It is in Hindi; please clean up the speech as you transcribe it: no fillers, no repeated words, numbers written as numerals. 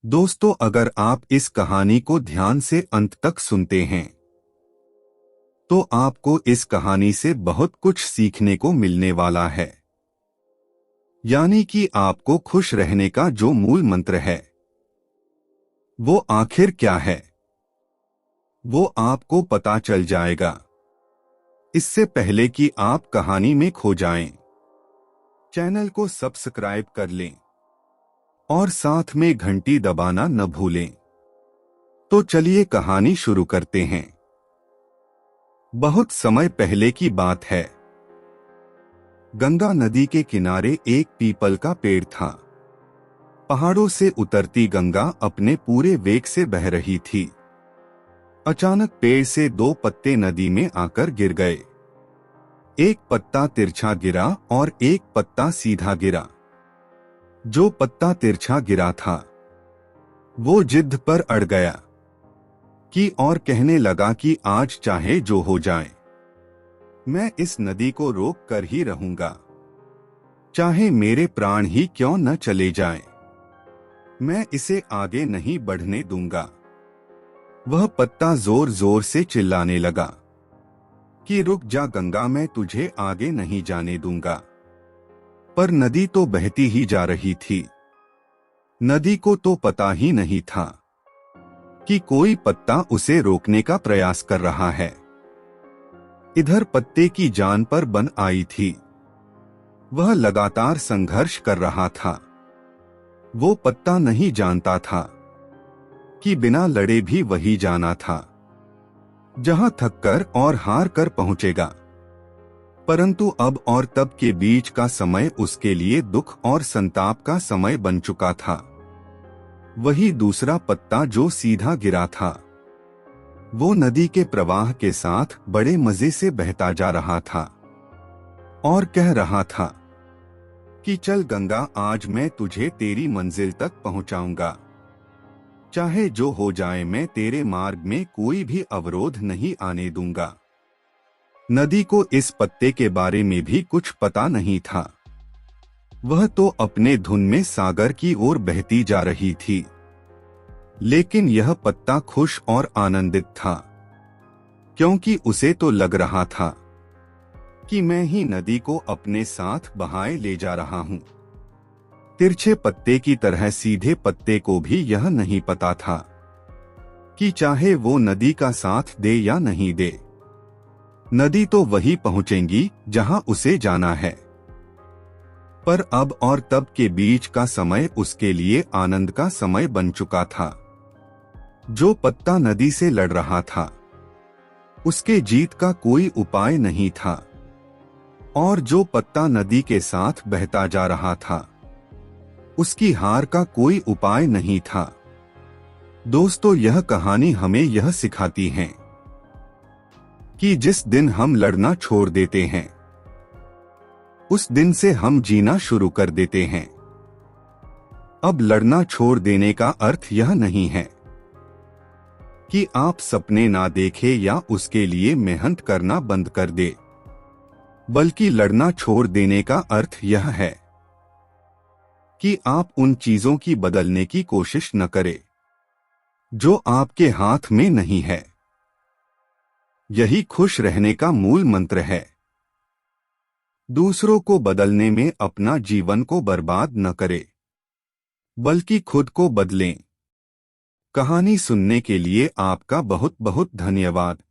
दोस्तों, अगर आप इस कहानी को ध्यान से अंत तक सुनते हैं तो आपको इस कहानी से बहुत कुछ सीखने को मिलने वाला है। यानी कि आपको खुश रहने का जो मूल मंत्र है वो आखिर क्या है, वो आपको पता चल जाएगा। इससे पहले कि आप कहानी में खो जाएं, चैनल को सब्सक्राइब कर लें और साथ में घंटी दबाना न भूलें। तो चलिए कहानी शुरू करते हैं। बहुत समय पहले की बात है। गंगा नदी के किनारे एक पीपल का पेड़ था। पहाड़ों से उतरती गंगा अपने पूरे वेग से बह रही थी। अचानक पेड़ से दो पत्ते नदी में आकर गिर गए। एक पत्ता तिरछा गिरा और एक पत्ता सीधा गिरा। जो पत्ता तिरछा गिरा था वो जिद पर अड़ गया कि और कहने लगा कि आज चाहे जो हो जाए, मैं इस नदी को रोक कर ही रहूंगा, चाहे मेरे प्राण ही क्यों न चले जाएं, मैं इसे आगे नहीं बढ़ने दूंगा। वह पत्ता जोर जोर से चिल्लाने लगा कि रुक जा गंगा, मैं तुझे आगे नहीं जाने दूंगा। पर नदी तो बहती ही जा रही थी। नदी को तो पता ही नहीं था कि कोई पत्ता उसे रोकने का प्रयास कर रहा है। इधर पत्ते की जान पर बन आई थी। वह लगातार संघर्ष कर रहा था। वो पत्ता नहीं जानता था कि बिना लड़े भी वही जाना था जहां थककर और हार कर पहुंचेगा। परंतु अब और तब के बीच का समय उसके लिए दुख और संताप का समय बन चुका था। वही दूसरा पत्ता जो सीधा गिरा था वो नदी के प्रवाह के साथ बड़े मजे से बहता जा रहा था और कह रहा था कि चल गंगा, आज मैं तुझे तेरी मंजिल तक पहुंचाऊंगा। चाहे जो हो जाए, मैं तेरे मार्ग में कोई भी अवरोध नहीं आने दूंगा। नदी को इस पत्ते के बारे में भी कुछ पता नहीं था। वह तो अपने धुन में सागर की ओर बहती जा रही थी। लेकिन यह पत्ता खुश और आनंदित था, क्योंकि उसे तो लग रहा था कि मैं ही नदी को अपने साथ बहाए ले जा रहा हूं। तिरछे पत्ते की तरह सीधे पत्ते को भी यह नहीं पता था कि चाहे वो नदी का साथ दे या नहीं दे, नदी तो वही पहुंचेंगी जहां उसे जाना है। पर अब और तब के बीच का समय उसके लिए आनंद का समय बन चुका था। जो पत्ता नदी से लड़ रहा था उसके जीत का कोई उपाय नहीं था, और जो पत्ता नदी के साथ बहता जा रहा था उसकी हार का कोई उपाय नहीं था। दोस्तों, यह कहानी हमें यह सिखाती है कि जिस दिन हम लड़ना छोड़ देते हैं उस दिन से हम जीना शुरू कर देते हैं। अब लड़ना छोड़ देने का अर्थ यह नहीं है कि आप सपने ना देखें या उसके लिए मेहनत करना बंद कर दे, बल्कि लड़ना छोड़ देने का अर्थ यह है कि आप उन चीजों की बदलने की कोशिश न करें जो आपके हाथ में नहीं है। यही खुश रहने का मूल मंत्र है। दूसरों को बदलने में अपना जीवन को बर्बाद न करें, बल्कि खुद को बदलें। कहानी सुनने के लिए आपका बहुत बहुत धन्यवाद।